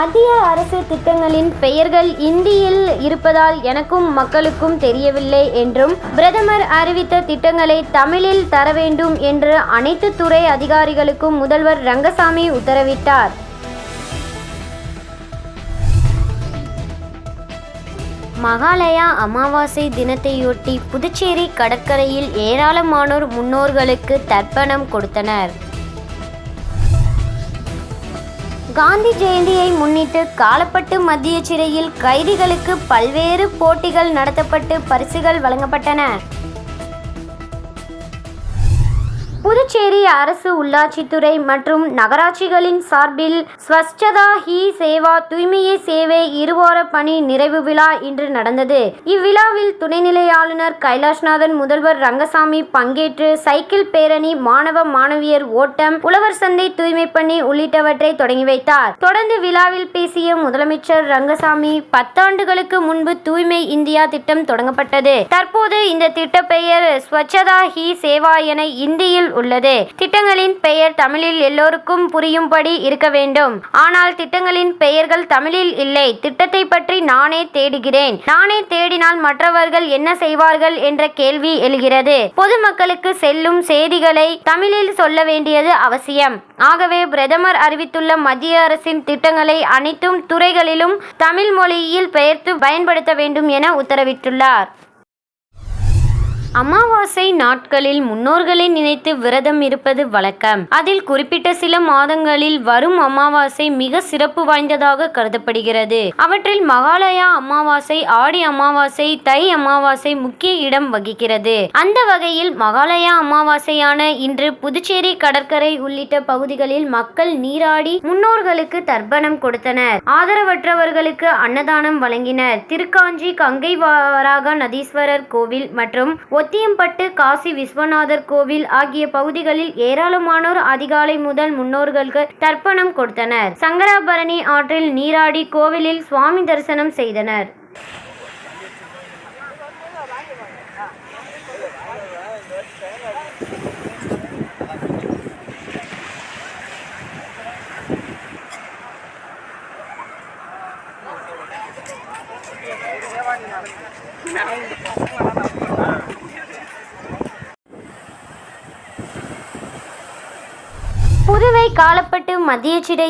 மத்திய அரசு திட்டங்களின் பெயர்கள் இந்தியில் இருப்பதால் எனக்கும் மக்களுக்கும் தெரியவில்லை என்றும் பிரதமர் அறிவித்த திட்டங்களை தமிழில் தர வேண்டும் என்று அனைத்து துறை அதிகாரிகளுக்கும் முதல்வர் ரங்கசாமி உத்தரவிட்டார். மகாலயா அமாவாசை தினத்தையொட்டி புதுச்சேரி கடற்கரையில் ஏராளமானோர் முன்னோர்களுக்கு தர்ப்பணம் கொடுத்தனர். காந்தி ஜெயந்தியை முன்னிட்டு காலப்பட்டு மத்திய சிறையில் கைதிகளுக்கு பல்வேறு போட்டிகள் நடத்தப்பட்டு பரிசுகள் வழங்கப்பட்டன. புதுச்சேரி அரசு உள்ளாட்சித்துறை மற்றும் நகராட்சிகளின் சார்பில் ஸ்வச்சதா ஹி சேவா தூய்மையே சேவை இருவார பணி நிறைவு விழா இன்று நடந்தது. இவ்விழாவில் துணைநிலை ஆளுநர் கைலாஷ்நாதன், முதல்வர் ரங்கசாமி பங்கேற்று சைக்கிள் பேரணி, மாணவ மாணவியர் ஓட்டம், உழவர் சந்தை தூய்மை பணி உள்ளிட்டவற்றை தொடங்கி வைத்தார். தொடர்ந்து விழாவில் பேசிய முதலமைச்சர் ரங்கசாமி, 10 ஆண்டுகளுக்கு முன்பு தூய்மை இந்தியா திட்டம் தொடங்கப்பட்டது. தற்போது இந்த திட்ட பெயர் ஸ்வச்சதா ஹி சேவா என இந்தியில் உள்ளது. திட்டங்களின் பெயர் தமிழில் எல்லோருக்கும் புரியும்படி இருக்க வேண்டும். ஆனால் திட்டங்களின் பெயர்கள் தமிழில் இல்லை. திட்டத்தை பற்றி நானே தேடுகிறேன். நானே தேடினால் மற்றவர்கள் என்ன செய்வார்கள் என்ற கேள்வி எழுகிறது. பொதுமக்களுக்கு செல்லும் செய்திகளை தமிழில் சொல்ல வேண்டியது அவசியம். ஆகவே பிரதமர் அறிவித்துள்ள மத்திய அரசின் திட்டங்களை அனைத்தும் துறைகளிலும் தமிழ் மொழியில் பெயர்த்து பயன்படுத்த வேண்டும் என உத்தரவிட்டுள்ளார். அமாவாசை நாட்களில் முன்னோர்களை நினைத்து விரதம் இருப்பது வழக்கம். அதில் குறிப்பிட்ட சில மாதங்களில் வரும் அமாவாசை மிக சிறப்பு வாய்ந்ததாக கருதப்படுகிறது. அவற்றில் மகாலயா அமாவாசை, ஆடி அமாவாசை, தை அமாவாசை முக்கிய இடம் வகிக்கிறது. அந்த வகையில் மகாலயா அமாவாசையான இன்று புதுச்சேரி கடற்கரை உள்ளிட்ட பகுதிகளில் மக்கள் நீராடி முன்னோர்களுக்கு தர்ப்பணம் கொடுத்தனர். ஆதரவற்றவர்களுக்கு அன்னதானம் வழங்கினர். திருக்காஞ்சி கங்கை வராக நதீஸ்வரர் கோவில் மற்றும் ஒத்தியம்பட்டு காசி விஸ்வநாதர் கோவில் ஆகிய பகுதிகளில் ஏராளமானோர் அதிகாலை முதல் முன்னோர்களுக்கு தர்ப்பணம் கொடுத்தனர். சங்கராபரணி ஆற்றில் நீராடி கோவிலில் சுவாமி தரிசனம் செய்தனர். புதுவை காலப்பட்டு மத்திய சிறை